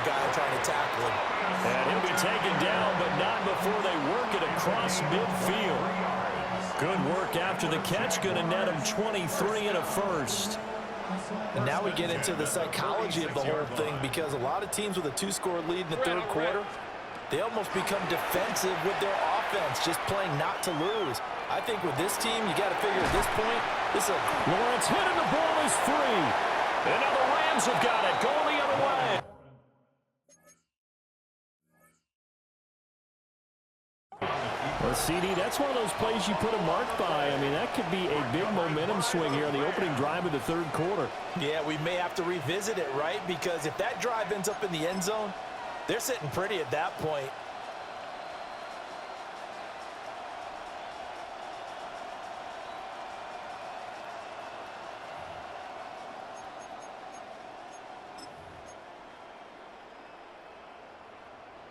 guy trying to tackle him. And he'll be taken down, but not before they work it across midfield. Good work after the catch. Going to net him 23 and a first. And now we get into the psychology of the whole thing, because a lot of teams with a 2-score lead in the third quarter, they almost become defensive with their offense, just playing not to lose. I think with this team, you got to figure at this point, this is Lawrence hit and the ball is free. And now the Rams have got it, going the other way. Well, CD, that's one of those plays you put a mark by. I mean, that could be a big momentum swing here on the opening drive of the third quarter. Yeah, we may have to revisit it, right? Because if that drive ends up in the end zone, they're sitting pretty at that point.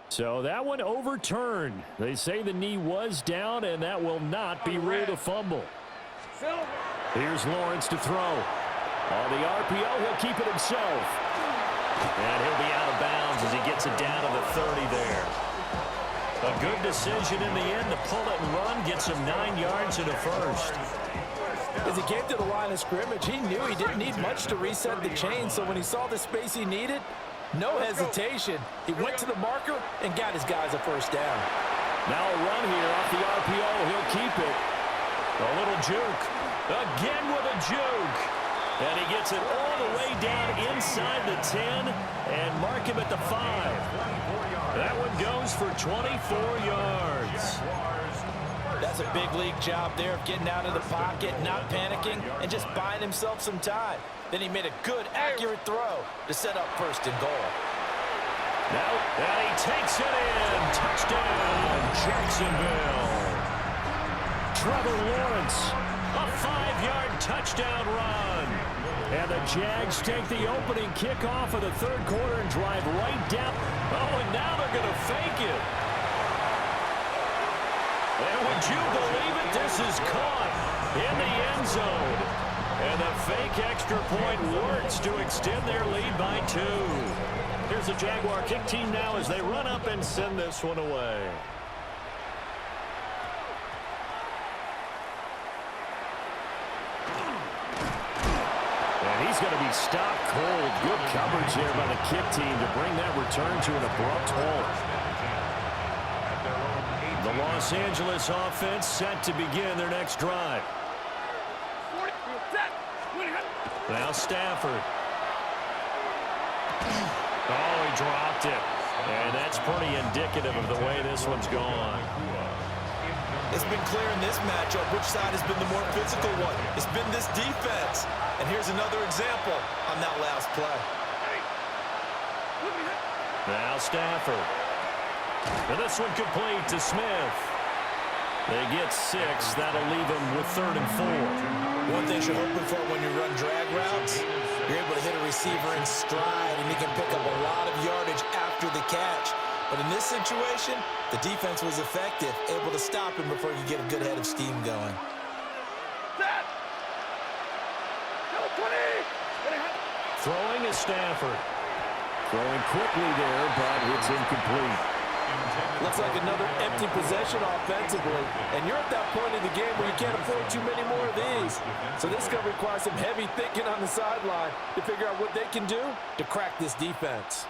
So that one overturned. They say the knee was down, and that will not be ruled a fumble. Here's Lawrence to throw. On the RPO, he'll keep it himself. And he'll be out of bounds as he gets it down to the 30 there. A good decision in the end to pull it and run, gets him 9 yards and a first. As he came to the line of scrimmage, he knew he didn't need much to reset the chain, so when he saw the space he needed, no hesitation. He went to the marker and got his guys a first down. Now a run here off the RPO. He'll keep it. A little juke. Again with a juke. And he gets it all the way down inside the 10 and mark him at the 5. That one goes for 24 yards. That's a big league job there of getting out of the pocket, not panicking, and just buying himself some time. Then he made a good, accurate throw to set up first and goal. Now, and he takes it in. Touchdown, Jacksonville. Trevor Lawrence, a 5-yard touchdown run. And the Jags take the opening kickoff of the third quarter and drive right down. Oh, and now they're going to fake it. And would you believe it? This is caught in the end zone. And the fake extra point works to extend their lead by 2. Here's the Jaguar kick team now as they run up and send this one away. And he's going to be stopped cold. Good coverage there by the kick team to bring that return to an abrupt halt. The Los Angeles offense set to begin their next drive. Now Stafford. Oh, he dropped it. And that's pretty indicative of the way this one's gone. It's been clear in this matchup which side has been the more physical one. It's been this defense. And here's another example on that last play. Now Stafford. And this one complete to Smith. They get 6. That'll leave them with 3rd and 4. One thing you're hoping for when you run drag routes, you're able to hit a receiver in stride, and he can pick up a lot of yardage after the catch. But in this situation, the defense was effective, able to stop him before you get a good head of steam going. Throwing is Stafford. Throwing quickly there, but it's incomplete. Looks like another empty possession offensively. And you're at that point in the game where you can't afford too many more of these. So this is going to require some heavy thinking on the sideline to figure out what they can do to crack this defense.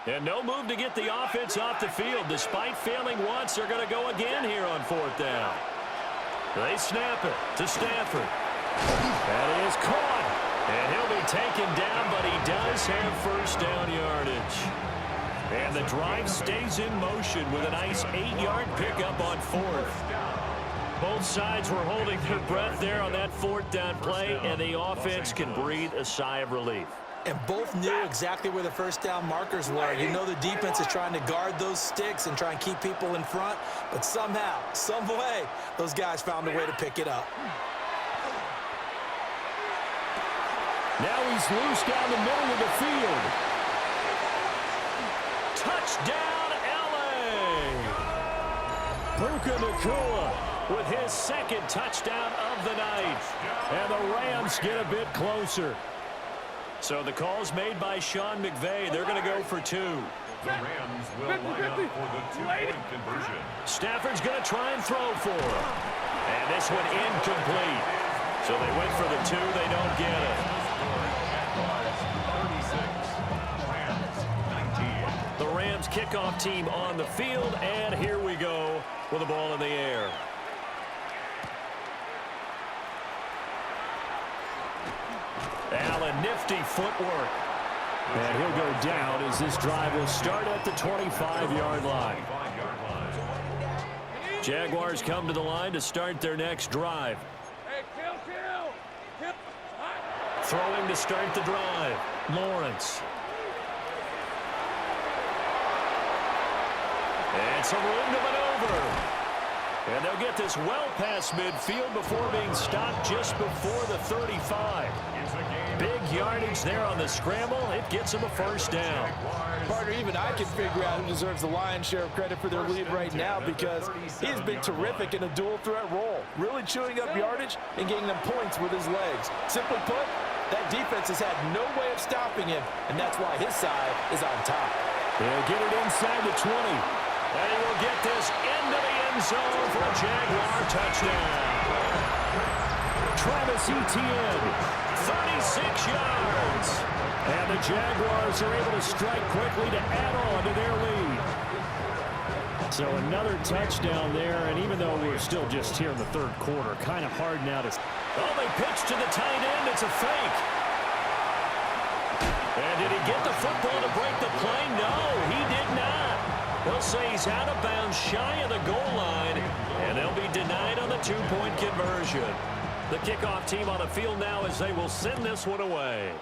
And no move to get the offense off the field. Despite failing once, they're going to go again here on 4th down. They snap it to Stafford. That is caught. And he'll be taken down, but he does have first down yardage. And the drive stays in motion with a nice 8-yard pickup on 4th. Both sides were holding their breath there on that 4th down play, and the offense can breathe a sigh of relief. And both knew exactly where the first down markers were. You know the defense is trying to guard those sticks and try and keep people in front, but somehow, some way, those guys found a way to pick it up. Now he's loose down the middle of the field. Touchdown, L.A. Puka Nacua with his 2nd touchdown of the night. And the Rams get a bit closer. So the call's made by Sean McVay. They're going to go for 2. The Rams will line up for the two-point conversion. Stafford's going to try and throw for him. And this one incomplete. So they went for the 2. They don't get it. Jaguars 36, Rams 19. The Rams kickoff team on the field. And here we go with the ball in the air. Allen, nifty footwork. And he'll go down as this drive will start at the 25-yard line. Jaguars come to the line to start their next drive. Throwing to start the drive. Lawrence. And some room to maneuver. And they'll get this well past midfield before being stopped just before the 35. Big yardage there on the scramble. It gets him a first down. Partner, even I can figure out who deserves the lion's share of credit for their lead right now because he's been terrific in a dual threat role, really chewing up yardage and getting them points with his legs. Simply put, that defense has had no way of stopping him, and that's why his side is on top. They'll get it inside the 20. And he will get this into the end zone for a Jaguar touchdown. Travis Etienne, 36 yards. And the Jaguars are able to strike quickly to add on to their lead. So another touchdown there, and even though we're still just here in the third quarter, kind of hard now to... Oh, they pitch to the tight end. It's a fake. And did he get the football to break the play? No, he did not. They'll say he's out of bounds shy of the goal line, and they'll be denied on the two-point conversion. The kickoff team on the field now as they will send this one away.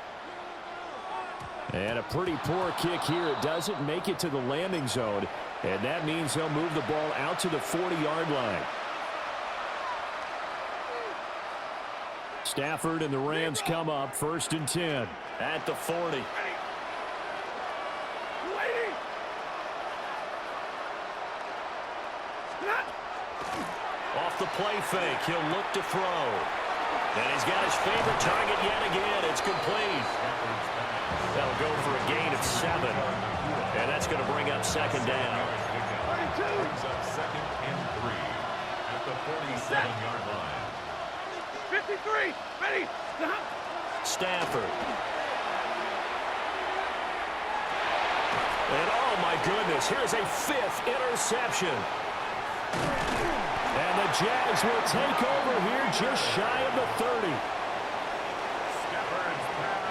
And a pretty poor kick here. It doesn't make it to the landing zone, and that means they'll move the ball out to the 40-yard line. Stafford and the Rams come up 1st and 10 at the 40. Off the play fake, he'll look to throw. And he's got his favorite target yet again. It's complete. That'll go for a gain of 7. And that's going to bring up 2nd down. Brings up 2nd and 3 at the 47-yard line. 53, ready, Stafford. And oh my goodness, here's a 5th interception. And the Jags will take over here just shy of the 30.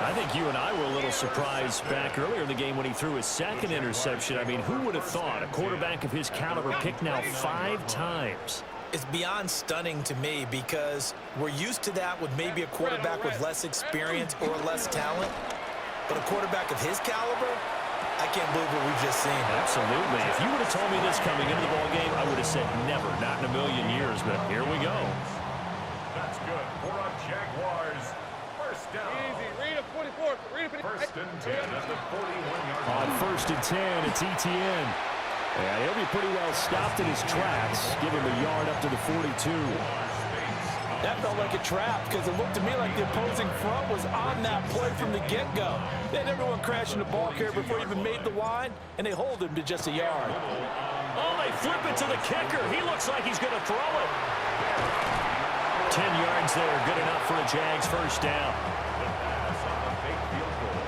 I think you and I were a little surprised back earlier in the game when he threw his 2nd interception. I mean, who would have thought a quarterback of his caliber picked now 5 times? It's beyond stunning to me because we're used to that with maybe a quarterback with less experience or less talent. But a quarterback of his caliber, I can't believe what we've just seen. Absolutely. If you would have told me this coming into the ballgame, I would have said never, not in a million years. But here we go. That's good for a Jaguars. First down. Easy, read a 44. Read a 54. 1st and 10 at the 41-yard line. On 1st and 10, it's Etienne. And he'll be pretty well stopped in his tracks. Give him a yard up to the 42. That felt like a trap because it looked to me like the opposing front was on that play from the get-go. They had everyone crashing the ball carrier before he even made the line, and they hold him to just a yard. Oh, they flip it to the kicker. He looks like he's going to throw it. 10 yards there, good enough for a Jags first down. The pass on the fake field goal.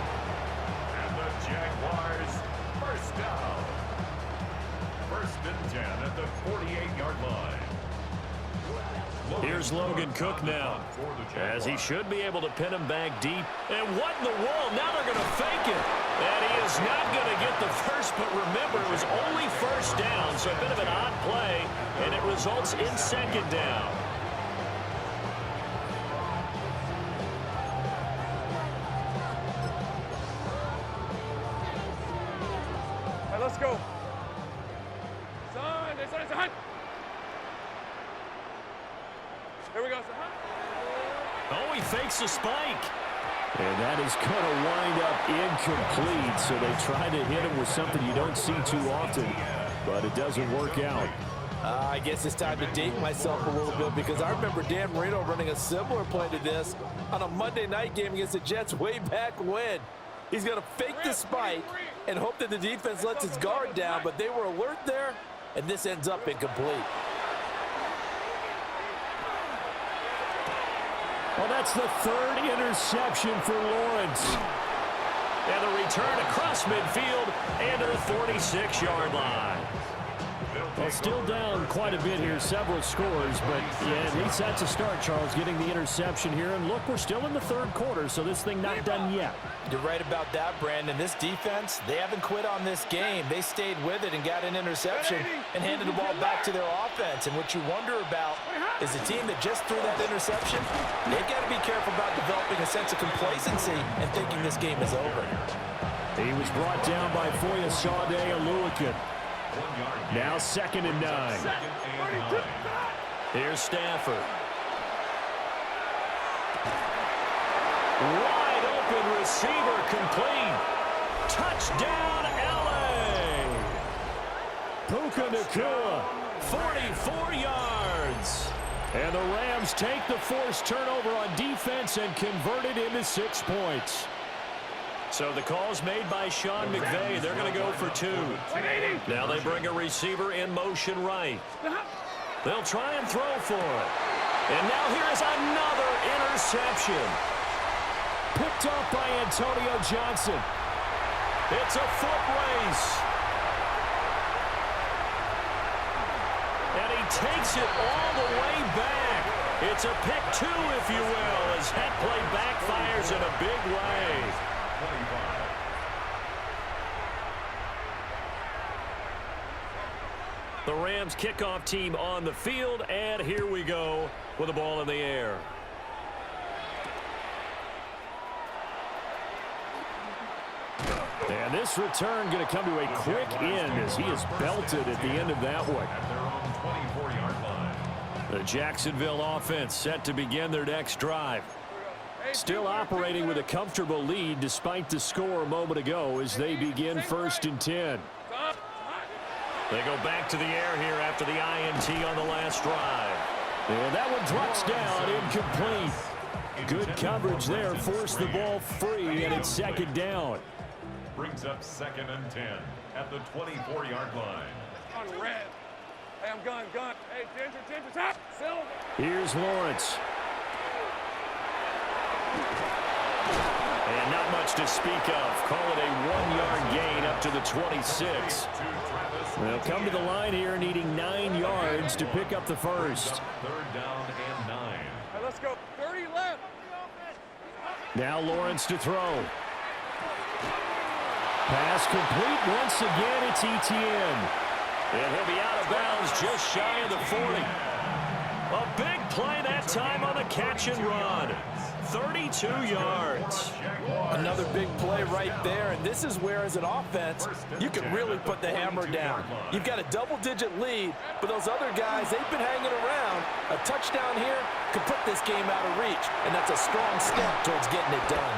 And the Jaguars first down. 1st and 10 at the 48-yard line. Here's Logan Cook now, as he should be able to pin him back deep. And what in the world? Now they're going to fake it. And he is not going to get the first, but remember, it was only first down, so a bit of an odd play, and it results in 2nd down. All right, let's go. Son, it's a hunt. Here we go, son. Oh, he fakes a spike. And that is going to wind up incomplete, so they try to hit him with something you don't see too often, but it doesn't work out. I guess it's time to date myself a little bit because I remember Dan Marino running a similar play to this on a Monday night game against the Jets way back when. He's going to fake the spike and hope that the defense lets his guard down, but they were alert there, and this ends up incomplete. Well, that's the third interception for Lawrence. And the return across midfield and to the 46-yard line. Well, still down quite a bit here, several scores, but yeah, at least that's a start, Charles, getting the interception here. And look, we're still in the third quarter, so this thing not done yet. You're right about that, Brandon. This defense, they haven't quit on this game. They stayed with it and got an interception and handed the ball back to their offense. And what you wonder about is the team that just threw that interception, they've got to be careful about developing a sense of complacency and thinking this game is over. He was brought down by Foyesade Oluokun. Now 2nd and 9. Here's Stafford. Wide open receiver complete. Touchdown, LA. Puka Nacua, 44 yards. And the Rams take the forced turnover on defense and convert it into 6 points. So the call's made by Sean McVay. They're going to go for 2. Now they bring a receiver in motion right. They'll try and throw for it. And now here's another interception. Picked up by Antonio Johnson. It's a foot race. And he takes it all the way back. It's a pick 2, if you will, as that play backfires in a big way. The Rams kickoff team on the field, and here we go with the ball in the air. And this return going to come to a quick end as he is belted at the end of that one. At their own 24-yard line. The Jacksonville offense set to begin their next drive. Still operating with a comfortable lead despite the score a moment ago as they begin 1st and 10. They go back to the air here after the INT on the last drive. And that one drops down, incomplete. Good coverage there, forced the ball free, and it's 2nd down. Brings up 2nd and 10 at the 24-yard line. On red. Hey, I'm gun. Hey, Ginger, top. Silver. Here's Lawrence. And not much to speak of. Call it a 1-yard gain up to the 26. They'll come to the line here needing 9 yards to pick up the first. 3rd down and 9. Hey, let's go. 30 left. Now Lawrence to throw. Pass complete once again. It's Etienne. And he'll be out of bounds just shy of the 40. A big play that time on the catch and run. 32 yards. Another big play right there, and this is where, as an offense, you can really put the hammer down. You've got a double-digit lead, but those other guys, they've been hanging around. A touchdown here could put this game out of reach, and that's a strong step towards getting it done.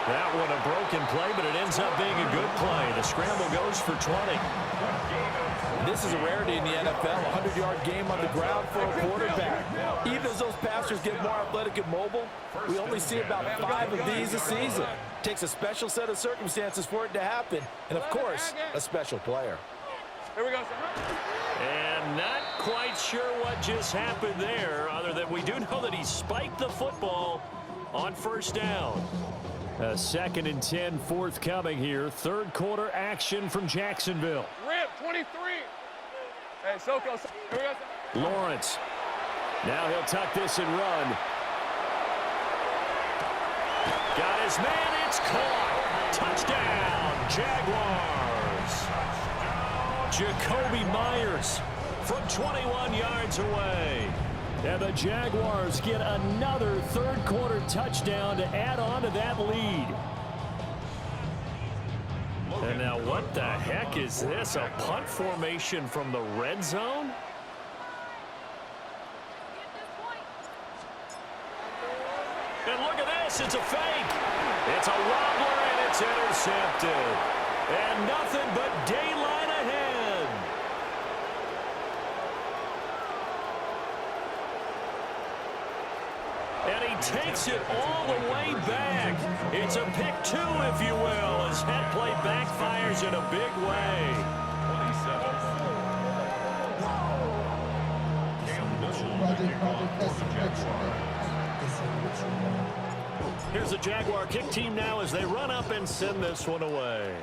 That one a broken play, but it ends up being a good play. The scramble goes for 20. This is a rarity in the NFL, a 100-yard game on the ground for a quarterback. Even as those passers get more athletic and mobile, we only see about 5 of these a season. Takes a special set of circumstances for it to happen, and of course, a special player. Here we go. And not quite sure what just happened there, other than we do know that he spiked the football on 1st down. 2nd and 10 forthcoming here. 3rd quarter action from Jacksonville. Rip, 23. Hey, Soko. Here we go. Lawrence. Now he'll tuck this and run. Got his man. It's caught. Touchdown, Jaguars. Jacoby Myers from 21 yards away. And the Jaguars get another 3rd quarter touchdown to add on to that lead. And now what the heck is this? A punt formation from the red zone? And look at this. It's a fake. It's a wobbler, and it's intercepted. And nothing but daylight ahead. And he takes it all the way back. It's a pick two, if you will, as head play backfires in a big way. 27. Cam Newton to kick off for the Jaguars. Here's the Jaguar kick team now as they run up and send this one away.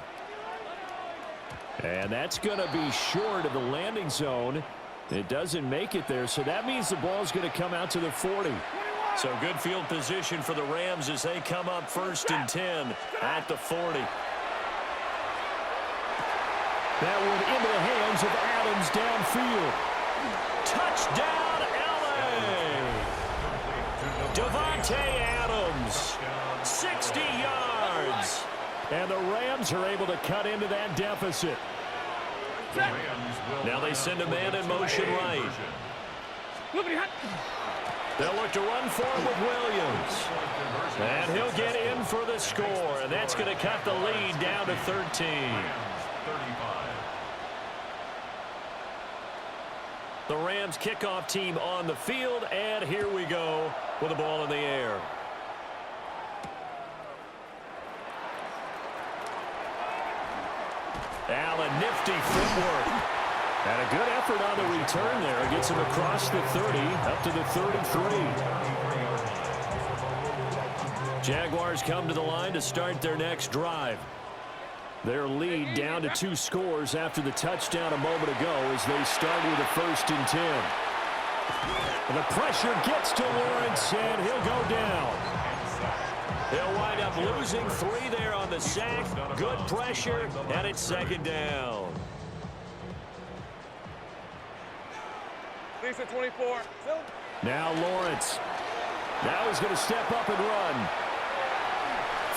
And that's going to be short of the landing zone. It doesn't make it there, so that means the ball's going to come out to the 40. So good field position for the Rams as they come up 1st and 10 at the 40. That one into the hands of Adams downfield. Touchdown, L.A. Devontae Adams, 60 yards. And the Rams are able to cut into that deficit. Now they send a man in motion right. They'll look to run for him with Williams. And he'll get in for the score. And that's going to cut the lead down to 13. The Rams kickoff team on the field. And here we go with the ball in the air. Allen, nifty footwork. And a good effort on the return there. Gets him across the 30, up to the 33. Jaguars come to the line to start their next drive. Their lead down to 2 scores after the touchdown a moment ago as they start with a 1st and 10. And the pressure gets to Lawrence, and he'll go down. They'll wind up losing 3 there on the sack. Good pressure, and it's 2nd down. Lisa 24. Now Lawrence. Now he's going to step up and run.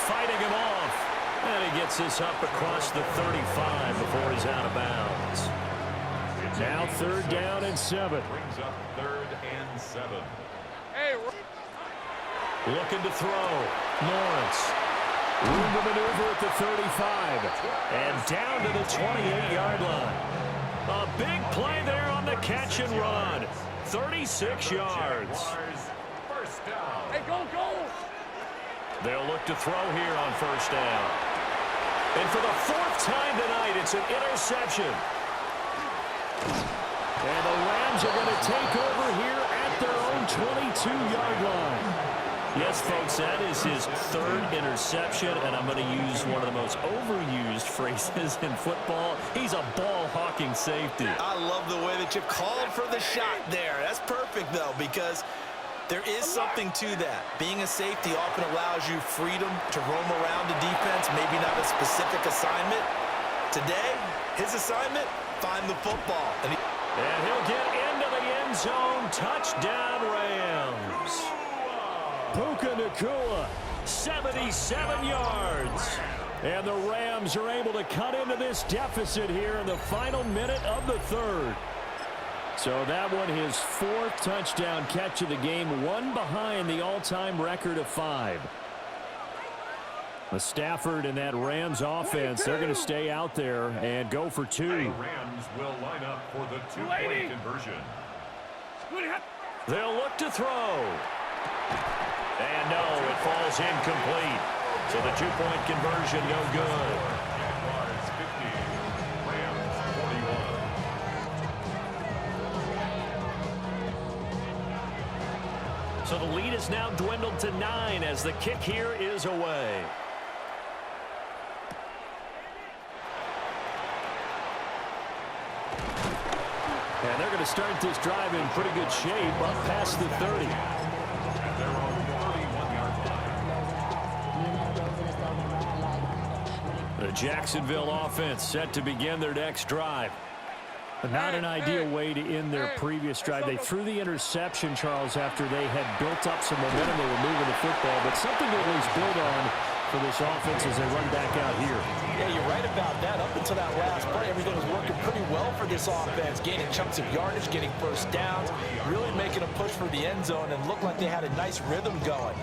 Fighting him off. And he gets this up across the 35 before he's out of bounds. Now 3rd down and 7. Brings up 3rd and 7. Hey, Looking to throw. Lawrence. Room to maneuver at the 35. And down to the 28-yard line. A big play there on the catch and run. 36 yards. First down. hey, go, go. They'll look to throw here on 1st down. And for the 4th time tonight, it's an interception. And the Rams are going to take over here at their own 22-yard line. Yes, folks, that is his 3rd interception, and I'm going to use one of the most overused phrases in football. He's a ball-hawking safety. I love the way that you called for the shot there. That's perfect, though, because there is something to that. Being a safety often allows you freedom to roam around the defense, maybe not a specific assignment. Today, his assignment, find the football. And he'll get into the end zone. Touchdown, Rams. Puka Nacua, 77 yards. And the Rams are able to cut into this deficit here in the final minute of the 3rd. So that one, his 4th touchdown catch of the game, one behind the all-time record of 5. Stafford and that Rams offense, they're going to stay out there and go for 2. The Rams will line up for the 2-point conversion. They'll look to throw. And no, it falls incomplete. So the 2-point conversion no good. Jaguars 50, Rams 41. So the lead is now dwindled to 9 as the kick here is away. And they're going to start this drive in pretty good shape up past the 30. At their own 31-yard line. The Jacksonville offense set to begin their next drive. But not an ideal way to end their previous drive. They threw the interception, Charles, after they had built up some momentum. They were moving the football, but something to at least build on for this offense as they run back out here. yeah, you're right about that. Up until that last play, everything was working pretty well for this offense, gaining chunks of yardage, getting 1st downs, really making a push for the end zone, and looked like they had a nice rhythm going.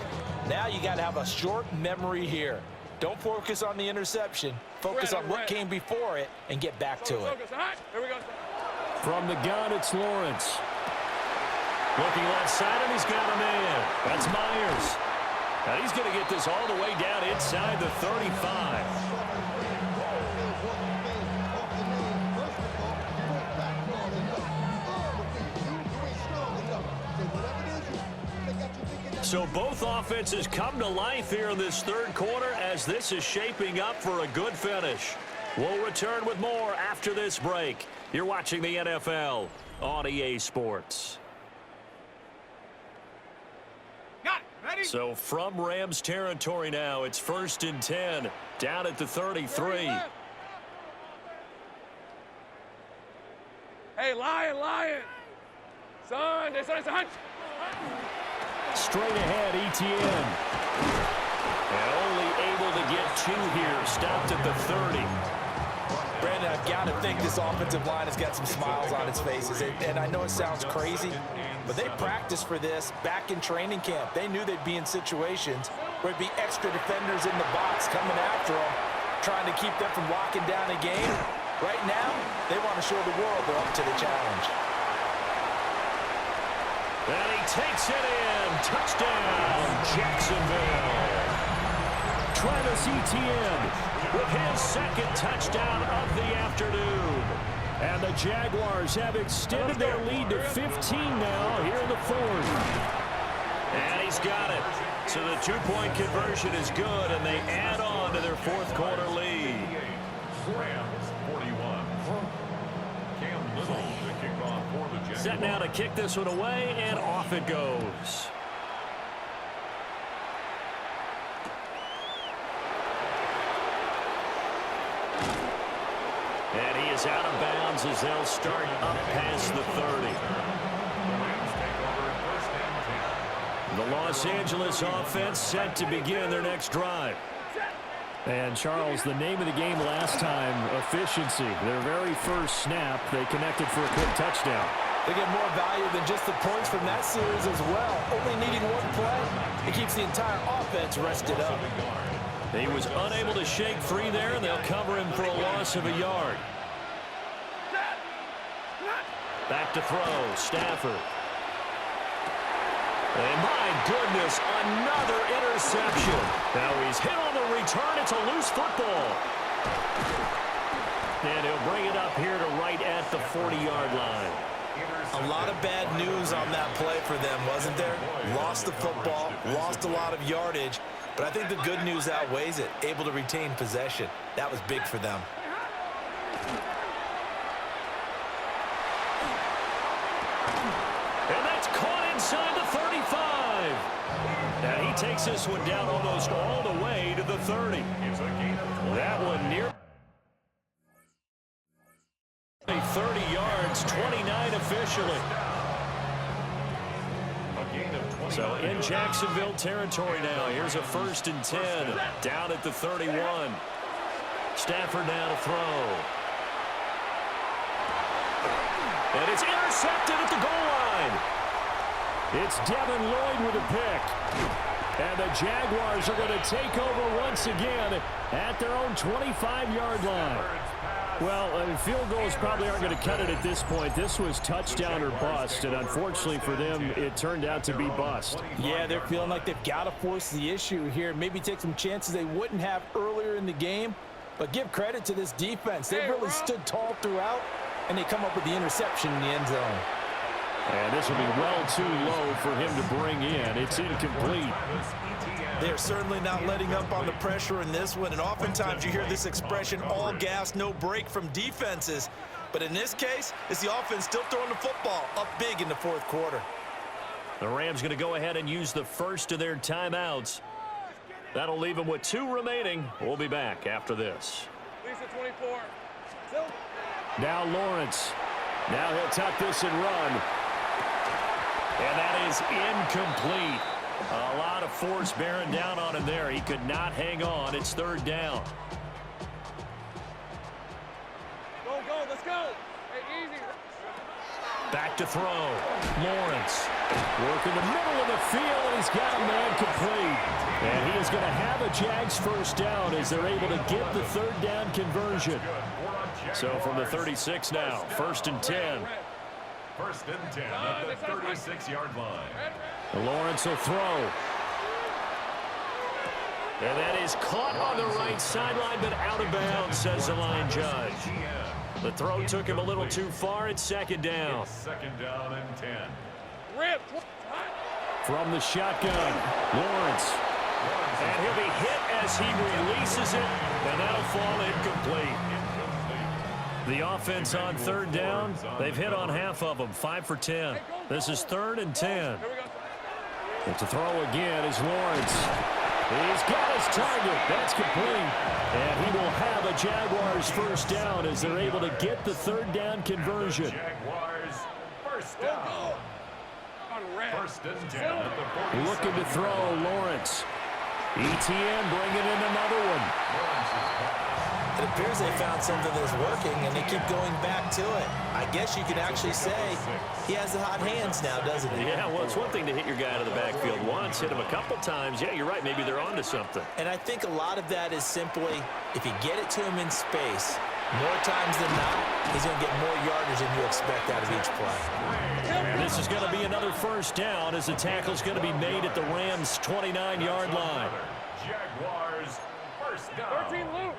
Now you got to have a short memory here. Don't focus on the interception. Focus on what came before it and get back to it. Here we go. From the gun, it's Lawrence. Looking left side, and he's got a man. That's Myers. And he's going to get this all the way down inside the 35. So both offenses come to life here in this third quarter as this is shaping up for a good finish. We'll return with more after this break. You're watching the NFL on EA Sports. So from Rams territory now, it's 1st and 10, down at the 33. Hey, Lion. Son, it's a hunt. Straight ahead, ETN. And only able to get 2 here, stopped at the 30. Brandon, I've got to think this offensive line has got some smiles on its faces. And I know it sounds crazy, but they practiced for this back in training camp. They knew they'd be in situations where it'd be extra defenders in the box coming after them, trying to keep them from locking down a game. Right now, they want to show the world they're up to the challenge. And he takes it in. Touchdown, Jacksonville. Travis Etienne with his second touchdown of the afternoon. And the Jaguars have extended their lead to 15 now here in the fourth. And he's got it. So the 2-point conversion is good, and they add on to their fourth quarter lead. Rams 41. Cam Little to kick off for the Jaguars. Set now to kick this one away, and off it goes. And he is out of bounds as they'll start up past the 30. The Los Angeles offense set to begin their next drive. And, Charles, the name of the game last time, efficiency. Their very first snap, they connected for a quick touchdown. They get more value than just the points from that series as well. Only needing one play, it keeps the entire offense rested up. He was unable to shake free there, and they'll cover him for a loss of a yard. Back to throw, Stafford. And my goodness, another interception. Now he's hit on the return. It's a loose football. And he'll bring it up here to right at the 40-yard line. A lot of bad news on that play for them, wasn't there? Lost the football, lost a lot of yardage, but I think the good news outweighs it. Able to retain possession. That was big for them. And that's caught inside the 35. And he takes this one down almost all the way to the 30. That one near 30 yards, 29 officially. So in Jacksonville territory now. Here's a 1st and 10 down at the 31. Stafford now to throw. And it's intercepted at the goal line. It's Devin Lloyd with a pick. And the Jaguars are going to take over once again at their own 25-yard line. Well, field goals probably aren't going to cut it at this point. This was touchdown or bust, and unfortunately for them, it turned out to be bust. Yeah, they're feeling like they've got to force the issue here. Maybe take some chances they wouldn't have earlier in the game. But give credit to this defense. They've really stood tall throughout, and they come up with the interception in the end zone. And this will be well too low for him to bring in. It's incomplete. They're certainly not letting up on the pressure in this one, and oftentimes you hear this expression, all gas, no break from defenses. But in this case, it's the offense still throwing the football up big in the fourth quarter. The Rams going to go ahead and use the first of their timeouts. That'll leave them with 2 remaining. We'll be back after this. Lisa 24. Now Lawrence. Now he'll tuck this and run. And that is incomplete. A lot of force bearing down on him there. He could not hang on. It's 3rd down. Go, let's go. Hey, easy. Back to throw. Lawrence. Work in the middle of the field, and he's got a man complete. And he is going to have a Jags first down as they're able to get the 3rd down conversion. So from the 36 now, 1st and 10. First and 10 at the 36-yard line. Lawrence will throw. And that is caught on the right sideline, but out of bounds, says the line judge. The throw took him a little too far. It's second down. Second down and 10. From the shotgun, Lawrence. And he'll be hit as he releases it, and that'll fall incomplete. The offense on third down, they've hit on half of them, 5 for 10. This is 3rd and 10. And to throw again is Lawrence. He's got his target. That's complete. And he will have a Jaguars first down as they're able to get the third down conversion. Jaguars first down. First and 10 at the 47. Looking to throw, Lawrence. ETN bringing in another one. It appears they found something that's working, and they keep going back to it. I guess you could actually say he has the hot hands now, doesn't he? Yeah, well, it's one thing to hit your guy out of the backfield once, hit him a couple times. Yeah, you're right. Maybe they're onto something. And I think a lot of that is simply, if you get it to him in space, more times than not, he's going to get more yardage than you expect out of each play. This is going to be another first down as the tackle's going to be made at the Rams' 29-yard line. Jaguars first down. 13, Luke.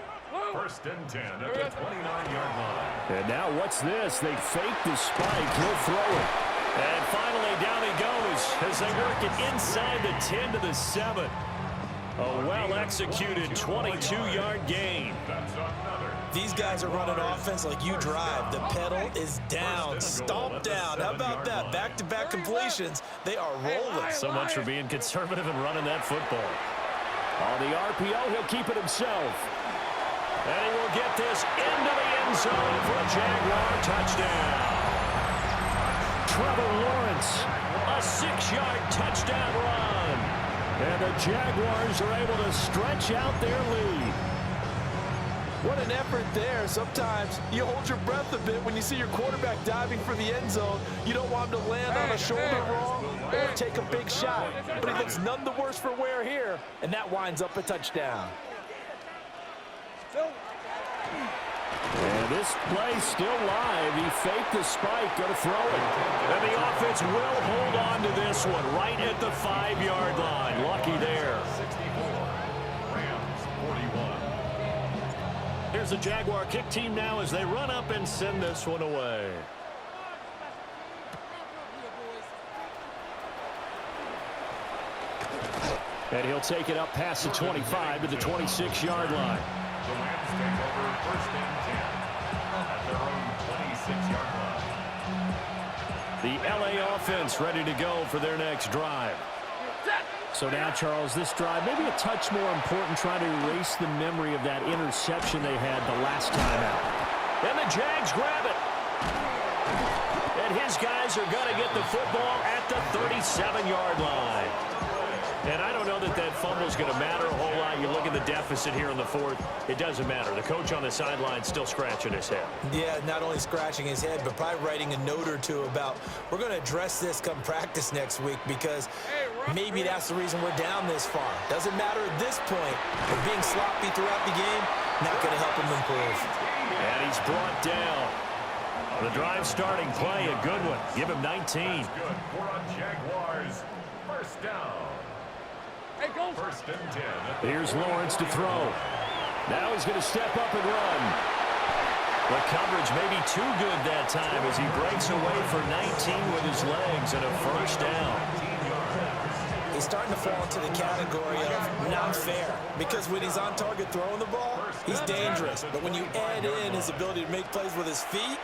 First and 10 at the 29-yard line. And now what's this? They fake the spike. He'll throw it. And finally down he goes as they work it inside the 10 to the 7. A well-executed 22-yard gain. That's another. These guys are running offense like you drive. The pedal is down, stomped down. How about that? Back-to-back completions. They are rolling. So much for being conservative and running that football. On the RPO, he'll keep it himself. And he will get this into the end zone for a Jaguar touchdown. Trevor Lawrence, A 6-yard touchdown run. and the Jaguars are able to stretch out their lead. What an effort there. Sometimes you hold your breath a bit when you see your quarterback diving for the end zone. You don't want him to land on a shoulder wrong or take a big shot. But he looks none the worse for wear here, and that winds up a touchdown. And this play still live. He faked the spike, going to throw it. And the offense will hold on to this one right at the 5-yard line. Lucky there. 64. Rams 41. Here's the Jaguar kick team now as they run up and send this one away. And he'll take it up past the 25 to the 26-yard line. The Rams take over first and 10 at their own 26-yard line. The LA offense ready to go for their next drive. So now, Charles, this drive maybe a touch more important, trying to erase the memory of that interception they had the last time out. And the Jags grab it. And his guys are going to get the football at the 37-yard line. And I don't know that that fumble is going to matter a whole lot. You look at the deficit here in the fourth, it doesn't matter. The coach on the sideline still scratching his head. Yeah, not only scratching his head, but probably writing a note or two about, we're going to address this come practice next week because maybe that's the reason we're down this far. Doesn't matter at this point, but being sloppy throughout the game, not going to help him improve. And he's brought down. The drive starting play, a good one. Give him 19. Good for a Jaguars. First down. First and 10. Here's Lawrence to throw. Now he's going to step up and run. The coverage may be too good that time as he breaks away for 19 with his legs and a first down. He's starting to fall into the category of not fair because when he's on target throwing the ball, he's dangerous. But when you add in his ability to make plays with his feet,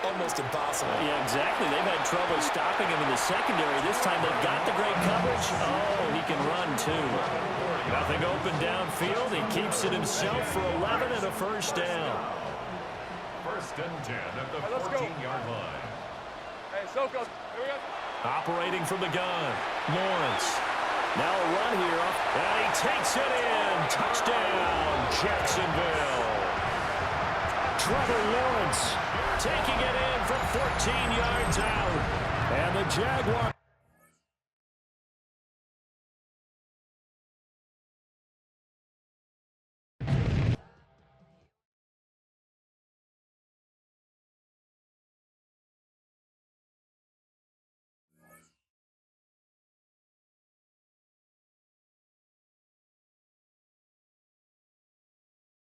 almost impossible. Yeah, exactly. They've had trouble stopping him in the secondary. This time they've got the great coverage. Oh, he can run too. Nothing open downfield. He keeps it himself for 11 and a first down. First and 10 at the 14-yard line. Hey, Soko, here we go. Operating from the gun, Lawrence. Now a run here, and he takes it in. Touchdown, Jacksonville. Trevor Lawrence Taking it in from 14 yards out. and the Jaguars.